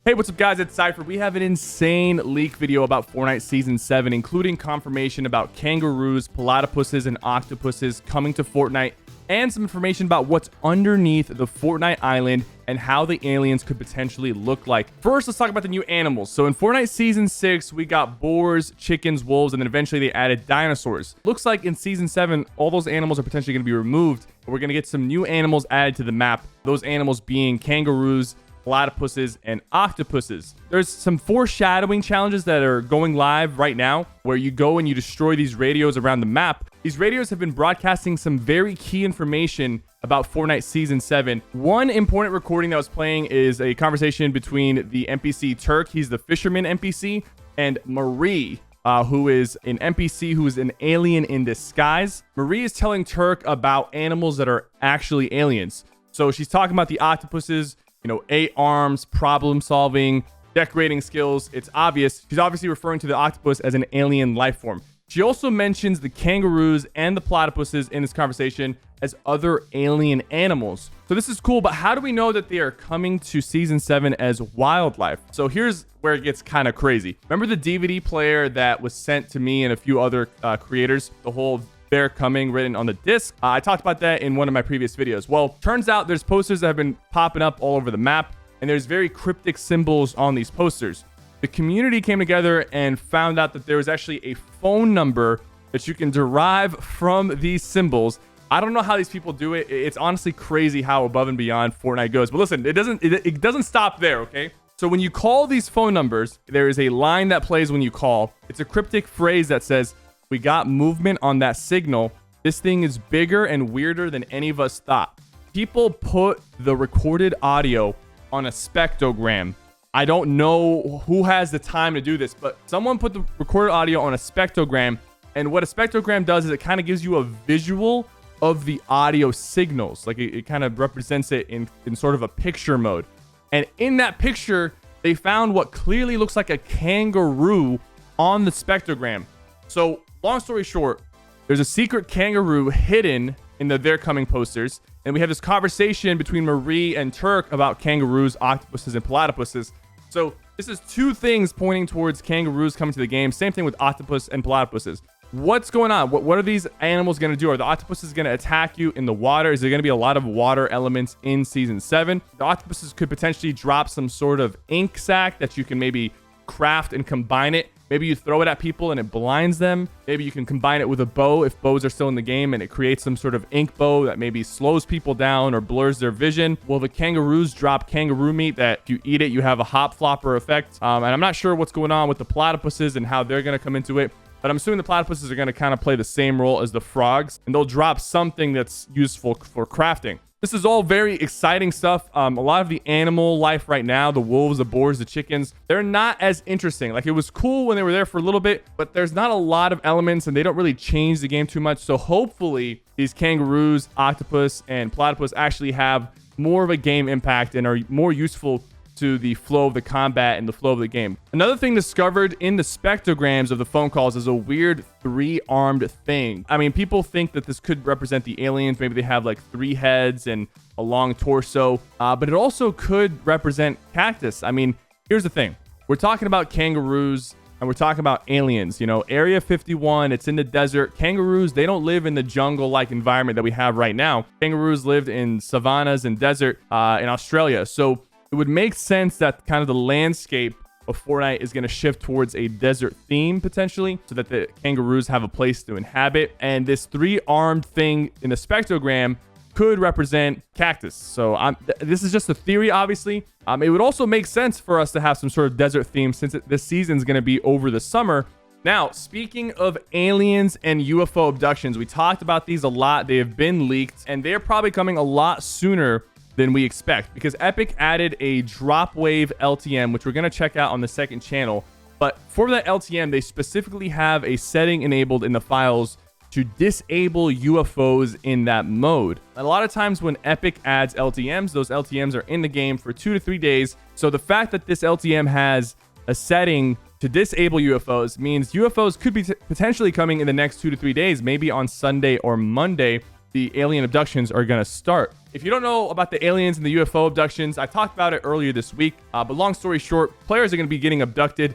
Hey, what's up guys, it's Cypher. We have an insane leak video about Fortnite Season 7, including confirmation about kangaroos, platypuses, and octopuses coming to Fortnite, and some information about what's underneath the Fortnite island and how the aliens could potentially look like. First, let's talk about the new animals. So in Fortnite Season 6, we got boars, chickens, wolves, and then eventually they added dinosaurs. Looks like in Season 7, all those animals are potentially going to be removed, but we're going to get some new animals added to the map. Those animals being kangaroos, platypuses, and octopuses. There's some foreshadowing challenges that are going live right now where you go and you destroy these radios around the map. These radios have been broadcasting some very key information about Fortnite Season 7. One important recording that was playing is a conversation between the NPC Turk, he's the fisherman NPC, and Marie, who is an NPC who is an alien in disguise. Marie is telling Turk about animals that are actually aliens. So she's talking about the octopuses, 8 arms, problem solving, decorating skills. It's obvious. She's obviously referring to the octopus as an alien life form. She also mentions the kangaroos and the platypuses in this conversation as other alien animals. So this is cool, but how do we know that they are coming to Season 7 as wildlife? So here's where it gets kind of crazy. Remember the DVD player that was sent to me and a few other creators? The whole "They're coming" written on the disc. I talked about that in one of my previous videos. Well, turns out there's posters that have been popping up all over the map, and there's very cryptic symbols on these posters. The community came together and found out that there was actually a phone number that you can derive from these symbols. I don't know how these people do it. It's honestly crazy how above and beyond Fortnite goes. But listen, it doesn't stop there, okay? So when you call these phone numbers, there is a line that plays when you call. It's a cryptic phrase that says, "We got movement on that signal. This thing is bigger and weirder than any of us thought." People put the recorded audio on a spectrogram. I don't know who has the time to do this, but someone put the recorded audio on a spectrogram. And what a spectrogram does is it kind of gives you a visual of the audio signals. Like it kind of represents it in sort of a picture mode. And in that picture, they found what clearly looks like a kangaroo on the spectrogram. So long story short, there's a secret kangaroo hidden in the "They're Coming" posters. And we have this conversation between Marie and Turk about kangaroos, octopuses, and platypuses. So this is two things pointing towards kangaroos coming to the game. Same thing with octopus and platypuses. What's going on? What are these animals going to do? Are the octopuses going to attack you in the water? Is there going to be a lot of water elements in Season 7? The octopuses could potentially drop some sort of ink sac that you can maybe craft and combine it. Maybe you throw it at people and it blinds them. Maybe you can combine it with a bow if bows are still in the game and it creates some sort of ink bow that maybe slows people down or blurs their vision. Will the kangaroos drop kangaroo meat that if you eat it, you have a hop flopper effect? And I'm not sure what's going on with the platypuses and how they're going to come into it. But I'm assuming the platypuses are going to kind of play the same role as the frogs. And they'll drop something that's useful for crafting. This is all very exciting stuff. A lot of the animal life right now, the wolves, the boars, the chickens, they're not as interesting. Like, it was cool when they were there for a little bit, but there's not a lot of elements and they don't really change the game too much. So hopefully these kangaroos, octopus, and platypus actually have more of a game impact and are more useful to the flow of the combat and the flow of the game. Another thing discovered in the spectrograms of the phone calls is a weird 3-armed thing. I mean, people think that this could represent the aliens. Maybe they have like 3 heads and a long torso, but it also could represent cactus. I mean, here's the thing. We're talking about kangaroos and we're talking about aliens. Area 51, it's in the desert. Kangaroos, they don't live in the jungle-like environment that we have right now. Kangaroos lived in savannas and desert in Australia. So it would make sense that kind of the landscape of Fortnite is going to shift towards a desert theme potentially, so that the kangaroos have a place to inhabit. And this 3-armed thing in the spectrogram could represent cactus. So this is just a theory, obviously. It would also make sense for us to have some sort of desert theme since this season is going to be over the summer. Now, speaking of aliens and UFO abductions, we talked about these a lot. They have been leaked and they're probably coming a lot sooner than we expect, because Epic added a drop wave LTM, which we're going to check out on the second channel. But for that LTM, they specifically have a setting enabled in the files to disable UFOs in that mode. A lot of times when Epic adds LTMs, those LTMs are in the game for 2 to 3 days. So the fact that this LTM has a setting to disable UFOs means UFOs could be potentially coming in the next 2 to 3 days, maybe on Sunday or Monday. The alien abductions are going to start. If you don't know about the aliens and the UFO abductions, I talked about it earlier this week. But long story short, players are going to be getting abducted,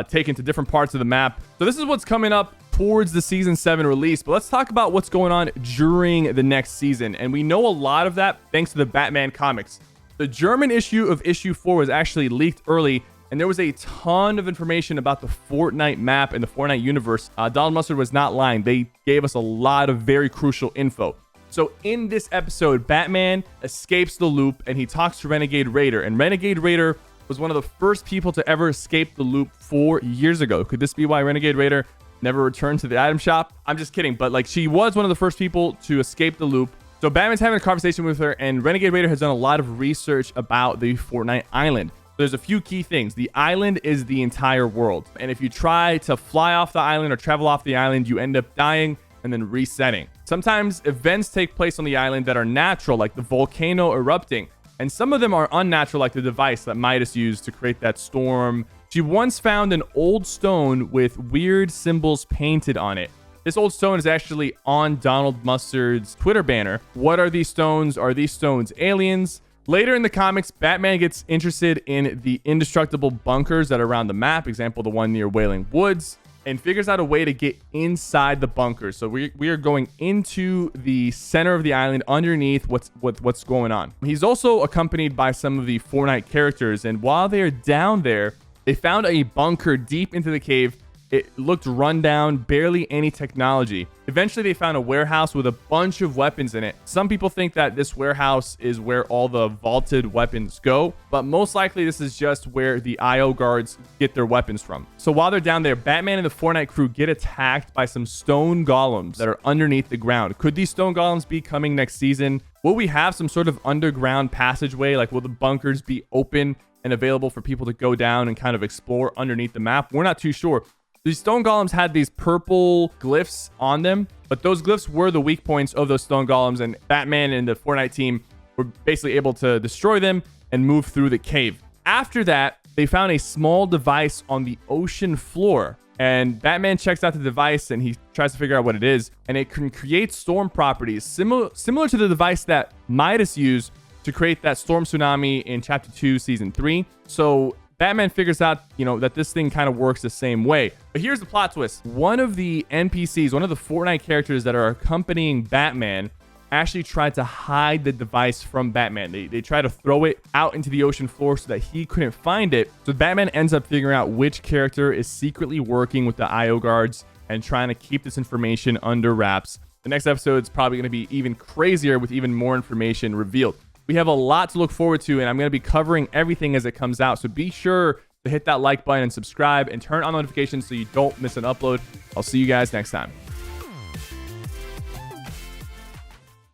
taken to different parts of the map. So this is what's coming up towards the Season 7 release. But let's talk about what's going on during the next season. And we know a lot of that thanks to the Batman comics. The German issue of issue 4 was actually leaked early, and there was a ton of information about the Fortnite map and the Fortnite universe. Donald Mustard was not lying. They gave us a lot of very crucial info. So in this episode, Batman escapes the loop and he talks to Renegade Raider. And Renegade Raider was one of the first people to ever escape the loop 4 years ago. Could this be why Renegade Raider never returned to the item shop? I'm just kidding. But like, she was one of the first people to escape the loop. So Batman's having a conversation with her, and Renegade Raider has done a lot of research about the Fortnite island. There's a few key things. The island is the entire world. And if you try to fly off the island or travel off the island, you end up dying and then resetting. Sometimes events take place on the island that are natural, like the volcano erupting, and some of them are unnatural, like the device that Midas used to create that storm. She once found an old stone with weird symbols painted on it. This old stone is actually on Donald Mustard's Twitter banner. What are these stones? Are these stones aliens? Later in the comics, Batman gets interested in the indestructible bunkers that are around the map, example, the one near Wailing Woods, and figures out a way to get inside the bunkers. So we are going into the center of the island underneath what's going on. He's also accompanied by some of the Fortnite characters, and while they are down there, they found a bunker deep into the cave. It looked run down, barely any technology. Eventually, they found a warehouse with a bunch of weapons in it. Some people think that this warehouse is where all the vaulted weapons go, but most likely this is just where the IO guards get their weapons from. So while they're down there, Batman and the Fortnite crew get attacked by some stone golems that are underneath the ground. Could these stone golems be coming next season? Will we have some sort of underground passageway? Like, will the bunkers be open and available for people to go down and kind of explore underneath the map? We're not too sure. These stone golems had these purple glyphs on them, but those glyphs were the weak points of those stone golems, and Batman and the Fortnite team were basically able to destroy them and move through the cave. After that, they found a small device on the ocean floor, and Batman checks out the device and he tries to figure out what it is, and it can create storm properties similar to the device that Midas used to create that storm tsunami in Chapter 2, Season 3. So Batman figures out, that this thing kind of works the same way. But here's the plot twist. One of the NPCs, one of the Fortnite characters that are accompanying Batman, actually tried to hide the device from Batman. They try to throw it out into the ocean floor so that he couldn't find it. So Batman ends up figuring out which character is secretly working with the IO guards and trying to keep this information under wraps. The next episode is probably going to be even crazier with even more information revealed. We have a lot to look forward to, and I'm going to be covering everything as it comes out. So be sure to hit that like button and subscribe and turn on notifications so you don't miss an upload. I'll see you guys next time.